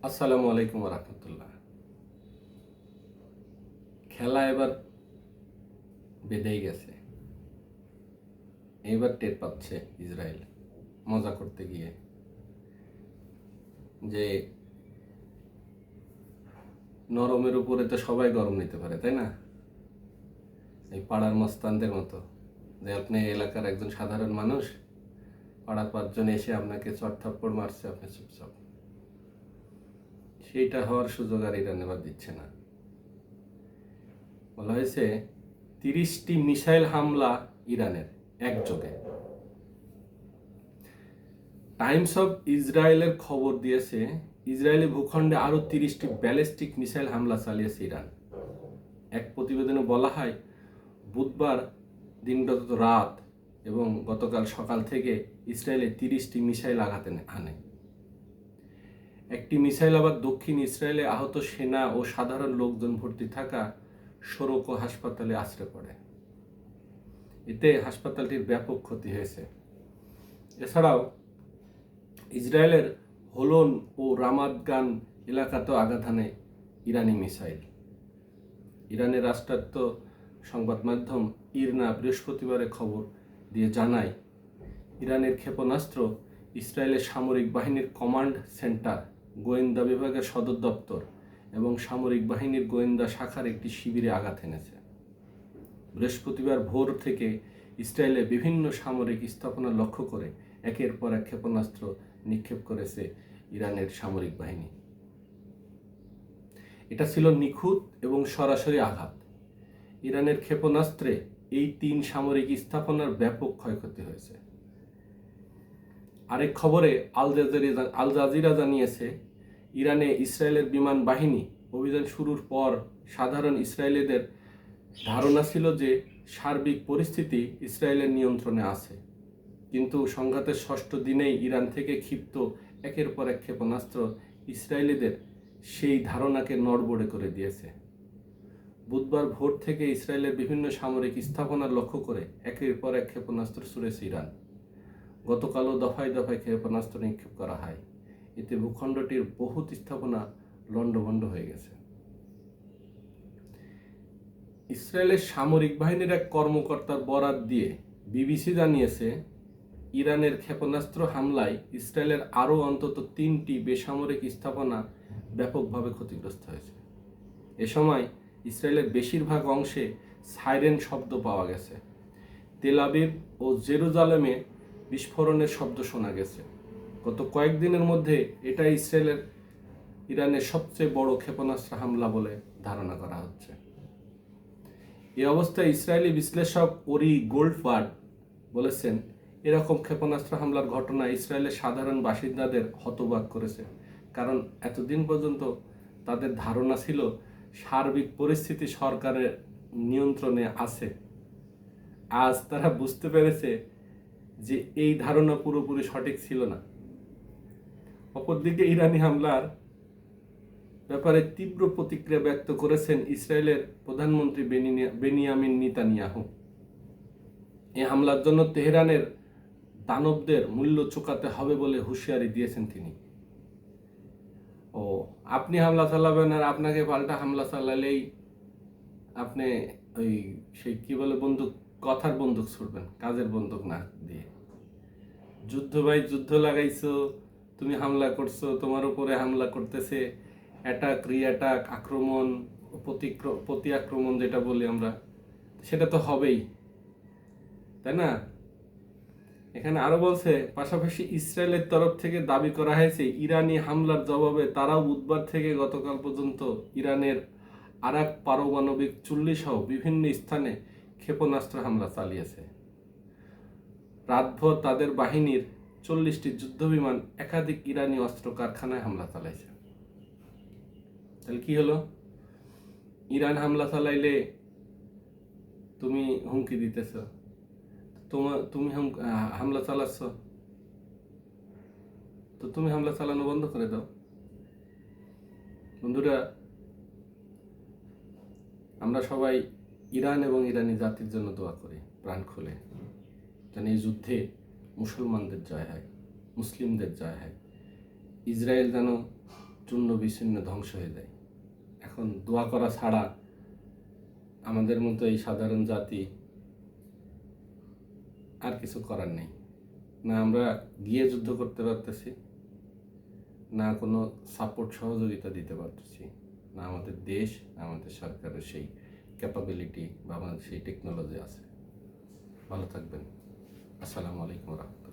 আসসালামু আলাইকুম রহমতুল্লাহ। খেলা এবার বেঁধেই গেছে। এবার টের পাচ্ছে ইসরায়েল মজা করতে গিয়ে যে নরমের উপরে তো সবাই গরম নিতে পারে, তাই না? এই পাড়ার মস্তানদের মতো যে আপনি এলাকার একজন সাধারণ মানুষ, পাড়ার পাঁচজন এসে আপনাকে চড়-থাপ্পড় মারছে, আপনি চুপচাপ। সেইটা হওয়ার সুযোগ আর ইরান এবার দিচ্ছে না। বলা হয়েছে 30টি মিসাইল হামলা ইরানের একযোগে। টাইমস অফ ইসরায়েলের খবর দিয়েছে ইসরায়েলি ভূখণ্ডে আরও 30টি ব্যালিস্টিক মিসাইল হামলা চালিয়েছে ইরান। এক প্রতিবেদনে বলা হয়, বুধবার দিনগত রাত এবং গতকাল সকাল থেকে ইসরায়েলে 30টি মিসাইল আঘাত আনে। একটি মিসাইল আবার দক্ষিণ ইসরায়েলে আহত সেনা ও সাধারণ লোকজন ভর্তি থাকা সোরোকো হাসপাতালে আছড়ে পড়ে। এতে হাসপাতালটির ব্যাপক ক্ষতি হয়েছে। এছাড়াও ইসরায়েলের হোলন ও রামাদগান এলাকাতেও আঘাত হানে ইরানি মিসাইল। ইরানের রাষ্ট্রায়ত্ত সংবাদ মাধ্যম ইরনা বৃহস্পতিবারে খবর দিয়ে জানায়, ইরানের ক্ষেপণাস্ত্র ইসরায়েলের সামরিক বাহিনীর কমান্ড সেন্টার, গোয়েন্দা বিভাগের সদর দপ্তর এবং সামরিক বাহিনীর গোয়েন্দা শাখার একটি শিবিরে আঘাত এনেছে। বৃহস্পতিবার ভোর থেকে ইসরায়েলে বিভিন্ন সামরিক স্থাপনা লক্ষ্য করে একের পর এক ক্ষেপণাস্ত্র নিক্ষেপ করেছে ইরানের সামরিক বাহিনী। এটা ছিল নিখুঁত এবং সরাসরি আঘাত। ইরানের ক্ষেপণাস্ত্রে এই 3 সামরিক স্থাপনার ব্যাপক ক্ষয়ক্ষতি হয়েছে। আরেক খবরে আল জাজিরা জানিয়েছে, ইরানে ইসরায়েলের বিমান বাহিনী অভিযান শুরুর পর সাধারণ ইসরায়েলিদের ধারণা ছিল যে সার্বিক পরিস্থিতি ইসরায়েলের নিয়ন্ত্রণে আছে। কিন্তু সংঘাতের 6ষ্ঠ দিনেই ইরান থেকে ক্ষিপ্ত একের পর এক ক্ষেপণাস্ত্র ইসরায়েলিদের সেই ধারণাকে নড়বড়ে করে দিয়েছে। বুধবার ভোর থেকে ইসরায়েলের বিভিন্ন সামরিক স্থাপনা লক্ষ্য করে একের পর এক ক্ষেপণাস্ত্র ছুড়েছে ইরান। গতকালও দফায় দফায় ক্ষেপণাস্ত্র নিক্ষেপ করা হয়। এতে ভূখণ্ডটির বহুত স্থাপনা লণ্ডভণ্ড হয়ে গেছে। ইসরায়েলের সামরিক বাহিনীর এক কর্মকর্তার বরাত দিয়ে বিবিসি জানিয়েছে, ইরানের ক্ষেপণাস্ত্র হামলায় ইসরায়েলের আরও অন্তত 3টি বেসামরিক স্থাপনা ব্যাপকভাবে ক্ষতিগ্রস্ত হয়েছে। এ সময় ইসরায়েলের বেশিরভাগ অংশে সাইরেন শব্দ পাওয়া গেছে। তেল আবিব ও জেরুজালেমে বিস্ফোরণের শব্দ শোনা গেছে। গত কয়েকদিনের মধ্যে এটা ইরানের সবচেয়ে বড় ক্ষেপণাস্ত্র হামলা বলে ধারণা করা হচ্ছে। এই অবস্থায় ইসরায়েলি বিশ্লেষক ওরি গোল্ডফার্ড বলেছেন, এরকম ক্ষেপণাস্ত্র হামলার ঘটনা ইসরায়েলের সাধারণ বাসিন্দাদের হতবাক করেছে, কারণ এতদিন পর্যন্ত তাদের ধারণা ছিল সার্বিক পরিস্থিতি সরকারের নিয়ন্ত্রণে আছে। আজ তারা বুঝতে পেরেছে যে এই ধারণা পুরোপুরি সঠিক ছিল না। অপরদিকে ইরানি হামলার ব্যাপারে তীব্র প্রতিক্রিয়া ব্যক্ত করেছেন ইসরায়েলের প্রধানমন্ত্রী বেনিয়ামিন নেতানিয়াহু। এই হামলার জন্য তেহরানের দানবদের মূল্য চুকাতে হবে বলে হুঁশিয়ারি দিয়েছেন তিনি। আপনি হামলা চালাবেন আর আপনাকে পাল্টা হামলা চালালেই আপনি ওই সেই কি বলে বন্দুক, কথার বন্দুক ছুড়বেন, কাজের বন্দুক না দিয়ে। যুদ্ধ ভাই, যুদ্ধ লাগাইছো, তুমি হামলা করছো, তোমার উপরে হামলা করতেছে, অ্যাটাক রিঅ্যাটাক, আক্রমণ প্রতি আক্রমণ যেটা বলি আমরা, সেটা তো হবেই, তাই না? এখানে আরো বলছে, পাশাপাশি ইসরায়েলের তরফ থেকে দাবি করা হয়েছে ইরানি হামলার জবাবে তারাও বুধবার থেকে গতকাল পর্যন্ত ইরানের আরাক পারমাণবিক চুল্লি সহ বিভিন্ন স্থানে ক্ষেপণাস্ত্র হামলা চালিয়েছে। রাতভর তাদের বাহিনীর 40টি যুদ্ধবিমান একাধিক ইরানি অস্ত্র কারখানায় হামলা চালাইছে। তাহলে কি হলো? ইরান হামলা চালাইলে তুমি হুমকি দিতেছ, তুমি হামলা চালাচ্ছ, তো তুমি হামলা চালানো বন্ধ করে দাও। বন্ধুরা, আমরা সবাই ইরান এবং ইরানি জাতির জন্য দোয়া করি প্রাণ খুলে, যেন এই যুদ্ধে মুসলমানদের জয় হয়, মুসলিমদের জয় হয়। ইসরায়েল যেন চূর্ণ বিচ্ছিন্ন ধ্বংস হয়ে যায়। এখন দোয়া করা ছাড়া আমাদের মতো এই সাধারণ জাতি আর কিছু করার নেই। না আমরা গিয়ে যুদ্ধ করতে পারতেছি, না কোনো সাপোর্ট সহযোগিতা দিতে পারতেছি, না আমাদের দেশ, না আমাদের সরকারের সেই ক্যাপাবিলিটি বা আমাদের সেই টেকনোলজি আছে। ভালো থাকবেন। আসসালামু আলাইকুম রহমতুল্লাহ।